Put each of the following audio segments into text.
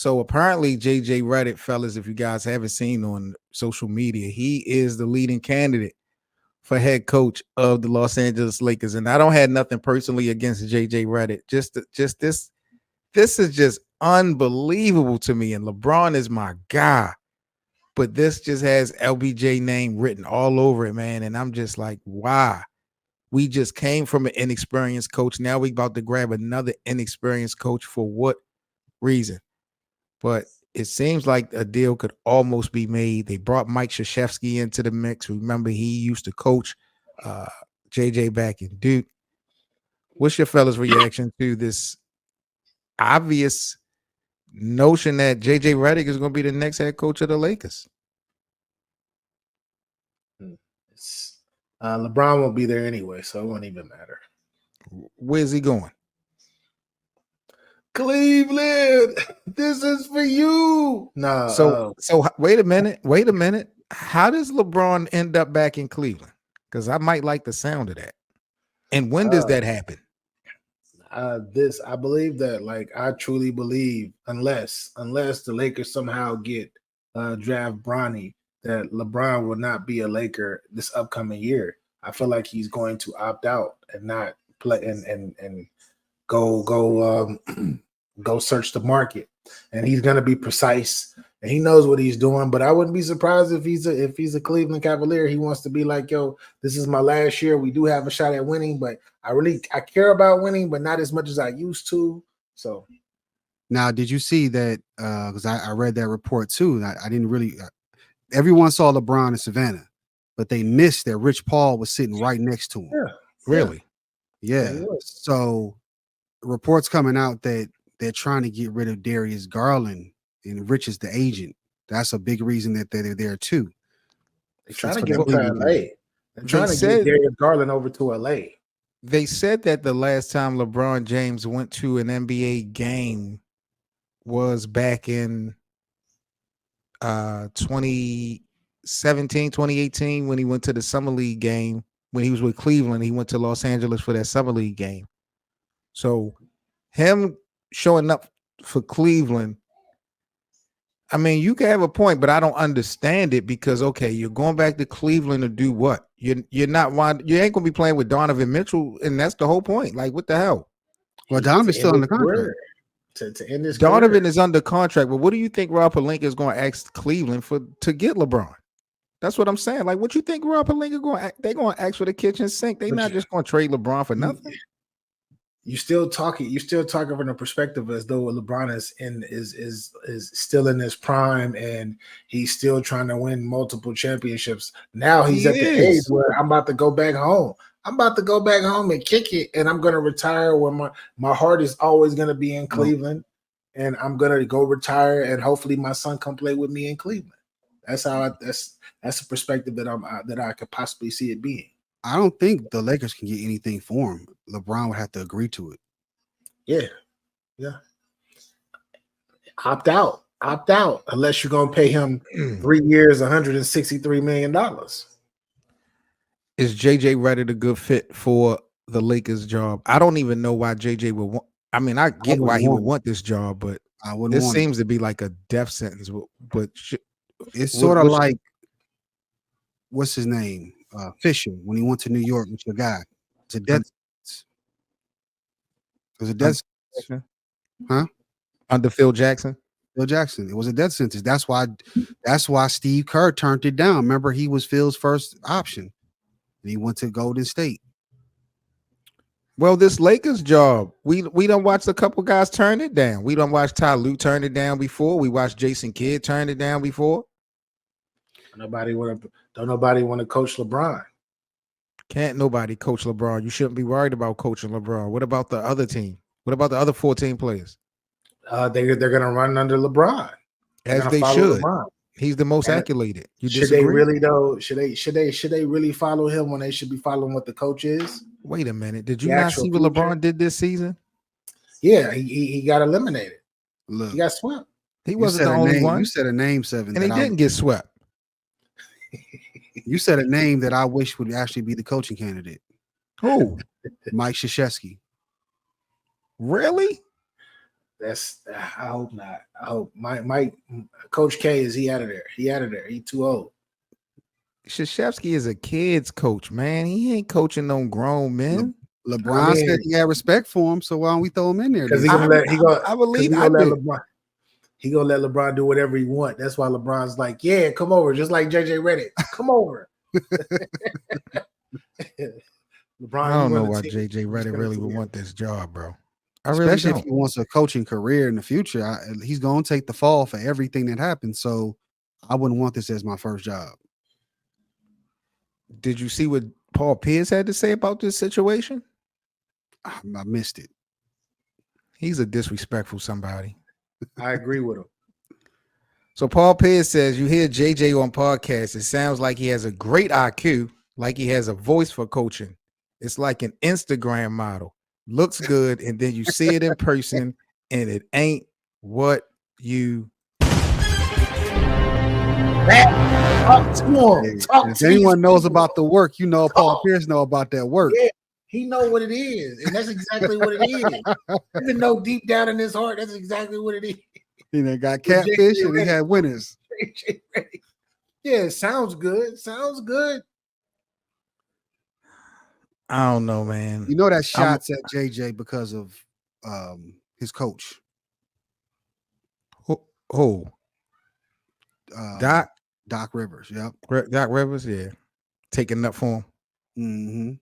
So apparently, JJ Redick, fellas, if you guys haven't seen on social media, he is the leading candidate for head coach of the Los Angeles Lakers. And I don't have nothing personally against JJ Redick. Just this is just unbelievable to me. And LeBron is my guy. But this just has LBJ name written all over it, man. And I'm just like, why? We just came from an inexperienced coach. Now we about to grab another inexperienced coach for what reason? But it seems like a deal could almost be made. They brought Mike Krzyzewski into the mix. Remember, he used to coach JJ back in Duke. What's your fellas' reaction to this obvious notion that JJ Redick is going to be the next head coach of the Lakers? LeBron won't be there anyway, so it won't even matter. Where's he going? Cleveland, this is for you. No. So wait a minute. How does LeBron end up back in Cleveland? Because I might like the sound of that. And when does that happen? I believe that, like, I truly believe, unless the Lakers somehow get draft Bronny, that LeBron will not be a Laker this upcoming year. I feel like he's going to opt out and not play and go search the market, and he's going to be precise, and he knows what he's doing. But I wouldn't be surprised if he's a Cleveland Cavalier. He wants to be like, yo, this is my last year. We do have a shot at winning, but I care about winning, but not as much as I used to. So now, did you see that? Because I read that report too. I didn't really. Everyone saw LeBron in Savannah, but they missed that Rich Paul was sitting right next to him. Yeah, really? Yeah. So reports coming out that they're trying to get rid of Darius Garland, and Rich is the agent. That's a big reason that they're there too. They're trying to get him to LA. They're trying to get Darius Garland over to LA. They said that the last time LeBron James went to an NBA game was back in 2017, 2018, when he went to the Summer League game. When he was with Cleveland, he went to Los Angeles for that Summer League game. So him showing up for Cleveland, I mean, you can have a point, but I don't understand it because, okay, you're going back to Cleveland to do what? You ain't going to be playing with Donovan Mitchell, and that's the whole point. Like, what the hell? Well, Donovan's still under contract. To end his Donovan career. is under contract, but what do you think Rob Pelinka is going to ask Cleveland to get LeBron? That's what I'm saying. Like, what you think Rob Pelinka they're going to ask for the kitchen sink? They're not just going to trade LeBron for nothing. You still talking from the perspective as though LeBron is still in his prime and he's still trying to win multiple championships. Now he's at the age where I'm about to go back home. I'm about to go back home and kick it, and I'm going to retire where my heart is always going to be in Cleveland, and I'm going to go retire, and hopefully my son come play with me in Cleveland. That's that's a perspective that I could possibly see it being. I don't think the Lakers can get anything for him. LeBron would have to agree to it. Yeah. Opt out, unless you're going to pay him 3 years, $163 million. Is JJ Redick a good fit for the Lakers job? I don't even know why JJ would want. I mean, I get why he would want this job, but this seems to be like a death sentence. But it's sort of like, what's his name? Fisher, when he went to New York with your guy. It's a death sentence. It was a death sentence. Huh? Under Phil Jackson? Phil Jackson. It was a death sentence. That's why Steve Kerr turned it down. Remember, he was Phil's first option. And he went to Golden State. Well, this Lakers job, we don't watch a couple guys turn it down. We don't watch Ty Lue turn it down before. We watched Jason Kidd turn it down before. Don't nobody want to coach LeBron. Can't nobody coach LeBron. You shouldn't be worried about coaching LeBron. What about the other team? What about the other 14 players? They're going to run under LeBron. As they should. LeBron. He's the most accoladed. Should they really though? Should they really follow him when they should be following what the coach is? Wait a minute. Did you not see what LeBron did this season? Yeah, he got eliminated. Look, he got swept. He wasn't the only one. You said a name, Seven, and he didn't get swept. You said a name that I wish would actually be the coaching candidate. Who? Mike Krzyzewski. Really? I hope not. I hope Mike Coach K is he out of there. He out of there. He too old. Krzyzewski is a kid's coach, man. He ain't coaching no grown men. LeBron said he had respect for him, so why don't we throw him in there? Because I believe LeBron. He gonna let LeBron do whatever he want. That's why LeBron's like, yeah, come over, just like JJ Redick. Come over. LeBron, I don't know why JJ Redick really would want this job, bro. Especially if he wants a coaching career in the future. He's gonna take the fall for everything that happens. So I wouldn't want this as my first job. Did you see what Paul Pierce had to say about this situation? I missed it. He's a disrespectful somebody. I agree with him. So Paul Pierce says, you hear JJ on podcasts, it sounds like he has a great IQ, like he has a voice for coaching. It's like an Instagram model. Looks good, and then you see it in person, and it ain't what you. If anyone knows about the work, you know Paul Pierce know about that work. Yeah, he know what it is, and that's exactly what it is. Even though deep down in his heart, that's exactly what it is. He done got catfish and he had winners. Yeah, sounds good. Sounds good. I don't know, man. You know that shots at JJ because of his coach. Who? Doc Rivers. Yep. Doc Rivers. Yeah, taking up for him. Mm-hmm.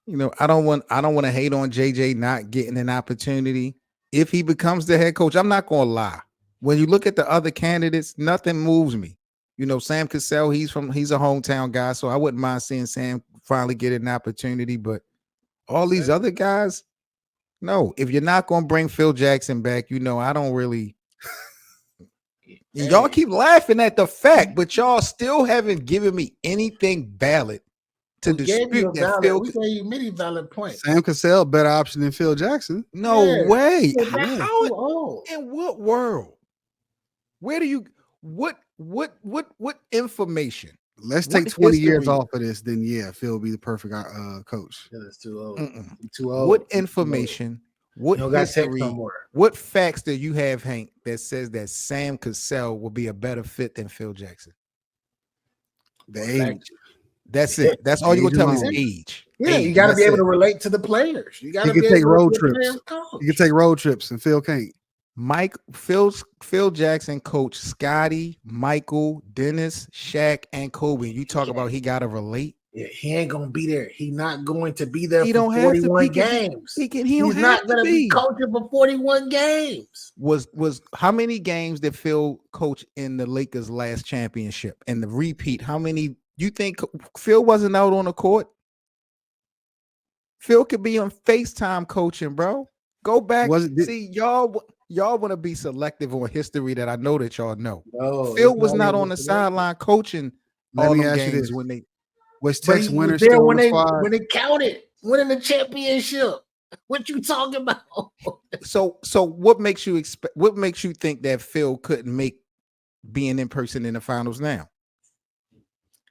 You know, I don't want to hate on JJ not getting an opportunity. If he becomes the head coach, I'm not gonna lie. When you look at the other candidates, nothing moves me. You know, Sam Cassell, he's a hometown guy, so I wouldn't mind seeing Sam finally get an opportunity. But all these other guys, no. If you're not gonna bring Phil Jackson back, you know, I don't really. Y'all keep laughing at the fact, but y'all still haven't given me anything valid to dispute that Phil. We gave you many valid points. Sam Cassell, better option than Phil Jackson. No way. How in what world? Where do you what information? Let's take 20 years off of this, then yeah, Phil will be the perfect coach. Yeah, that's too old. Too old. What information? What history? No what facts do you have, Hank, that says that Sam Cassell will be a better fit than Phil Jackson? The age. That's it. That's all you gonna tell me is age. Yeah, you got to be able to relate to the players. You got to take road trips. You can take road trips, and Phil can't. Phil Jackson coached Scotty, Michael, Dennis, Shaq, and Kobe. You talk about he got to relate. Yeah, he ain't gonna be there. He's not going to be there. He for don't 41 have to. games. He's not going to be coaching for 41 games. Was how many games did Phil coach in the Lakers' last championship and the repeat? How many? You think Phil wasn't out on the court? Phil could be on FaceTime coaching, bro. Go back. See, y'all want to be selective on history that I know that y'all know. No, Phil was not on the sideline coaching all the games when they was Tex Winter still when they counted winning the championship. What you talking about? So what makes you expect? What makes you think that Phil couldn't make being in person in the finals now?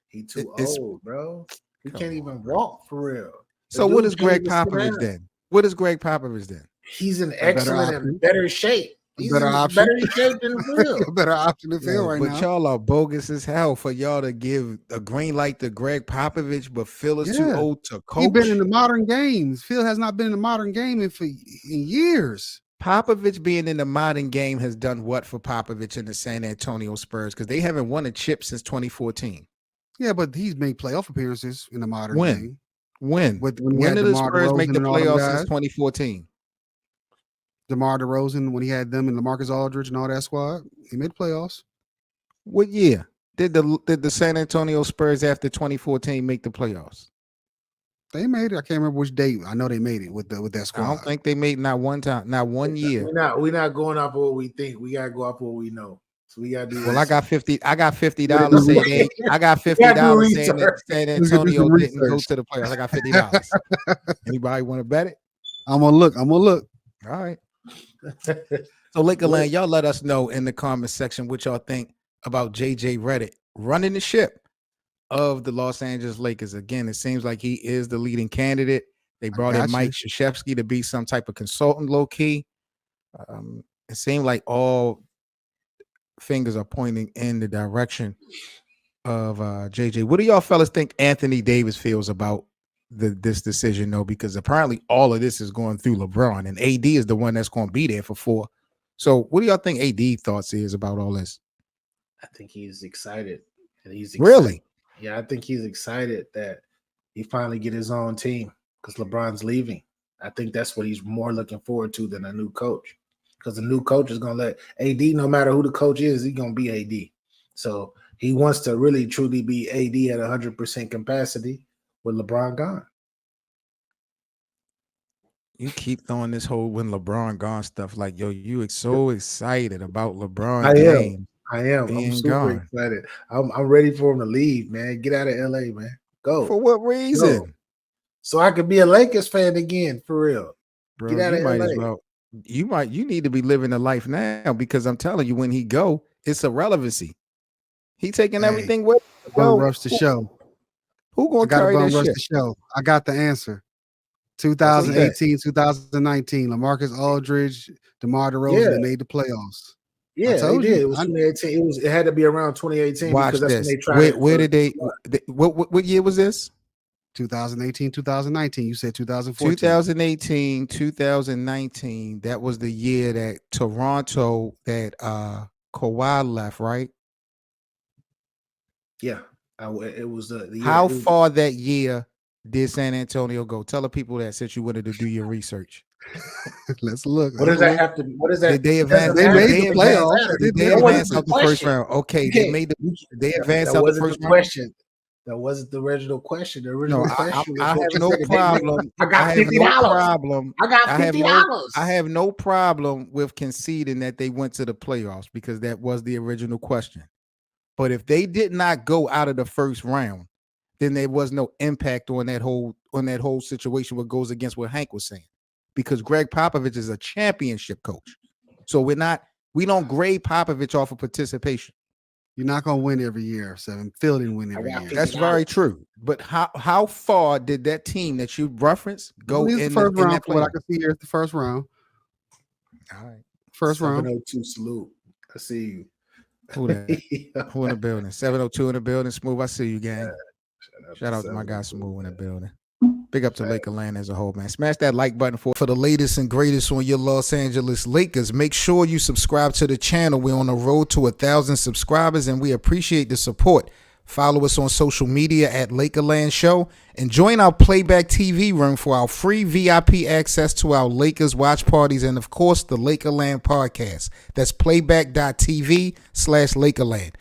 He too old, bro. He can't even walk for real. So what is Greg Popovich then? What is Greg Popovich then? He's in excellent and better shape. He's better shape than Phil. Better option than Phil right now. But y'all are bogus as hell for y'all to give a green light to Greg Popovich, but Phil is too old to coach. He's been in the modern games. Phil has not been in the modern game in years. Popovich being in the modern game has done what for Popovich and the San Antonio Spurs? Because they haven't won a chip since 2014. Yeah, but he's made playoff appearances in the modern game. When did the Spurs make the playoffs since 2014? DeMar DeRozan, when he had them and LaMarcus Aldridge and all that squad, he made playoffs. What year did the San Antonio Spurs after 2014 make the playoffs? They made it. I can't remember which date. I know they made it with that squad. I don't think they made not one time, not 1 year. We're not going off of what we think. We gotta go off of what we know. So we gotta do. Well, I got $50 saying I got $50 saying that San Antonio didn't go to the playoffs. I got $50. Anybody want to bet it? I'm gonna look. All right. So Lakerland, y'all let us know in the comment section what y'all think about JJ Redick running the ship of the Los Angeles Lakers. Again, it seems like he is the leading candidate. They brought in Mike Krzyzewski to be some type of consultant, low key. It seemed like all fingers are pointing in the direction of JJ. What do y'all fellas think Anthony Davis feels about this decision, though? Because apparently all of this is going through LeBron, and AD is the one that's going to be there for 4. So what do y'all think AD thoughts is about all this? I think he's excited. And he's excited. Really? Yeah, I think he's excited that he finally get his own team because LeBron's leaving. I think that's what he's more looking forward to than a new coach, because the new coach is going to let AD, no matter who the coach is, he's going to be AD. So he wants to really truly be AD at 100% capacity with LeBron gone. You keep throwing this whole when LeBron gone stuff like, yo, you so excited about LeBron. I am. I'm super excited. I'm ready for him to leave, man. Get out of LA, man. Go. For what reason? Go. So I could be a Lakers fan again, for real. Bro, get out of LA. As well. You need to be living the life now, because I'm telling you, when he go, it's irrelevancy. He taking everything with him. Don't rush the show. Who gonna carry this shit? The show. I got the answer. 2018, 2019. LaMarcus Aldridge, DeMar DeRozan, they made the playoffs. Yeah, they did. It was 2018. It had to be around 2018. Watch because that's this. When they tried. Where did they? What year was this? 2018, 2019. You said 2014. 2018, 2019. That was the year that Toronto, that Kawhi left, right? Yeah, it was the year. How far that year did San Antonio go? Tell the people that, since you wanted to do your research. Let's look. What does that have to? What is that? Did they advance? They made the playoffs. Did they advance out the first round? Okay, they made the. They advanced out the first round. Question. That wasn't the original question. The original question. I have no problem. I got $50. I got $50. I have no problem with conceding that they went to the playoffs, because that was the original question. But if they did not go out of the first round, then there was no impact on that whole situation. What goes against what Hank was saying, because Greg Popovich is a championship coach, so we don't grade Popovich off of participation. You're not gonna win every year. Phil didn't win every year. That's very true. But how far did that team that you referenced go in the first round? What I can see here, the first round. All right, first round. 702 salute. I see you. Who that? Who in the building? 702 in the building. Smooth. I see you, gang. Shout out to my guy Smooth in the building. Big up to Lakerland as a whole, man. Smash that like button for the latest and greatest on your Los Angeles Lakers. Make sure you subscribe to the channel. We're on the road to 1,000 subscribers, and we appreciate the support. Follow us on social media at Lakerland Show, and join our Playback TV room for our free VIP access to our Lakers watch parties, and of course the Lakerland podcast. That's playback.tv/Lakerland.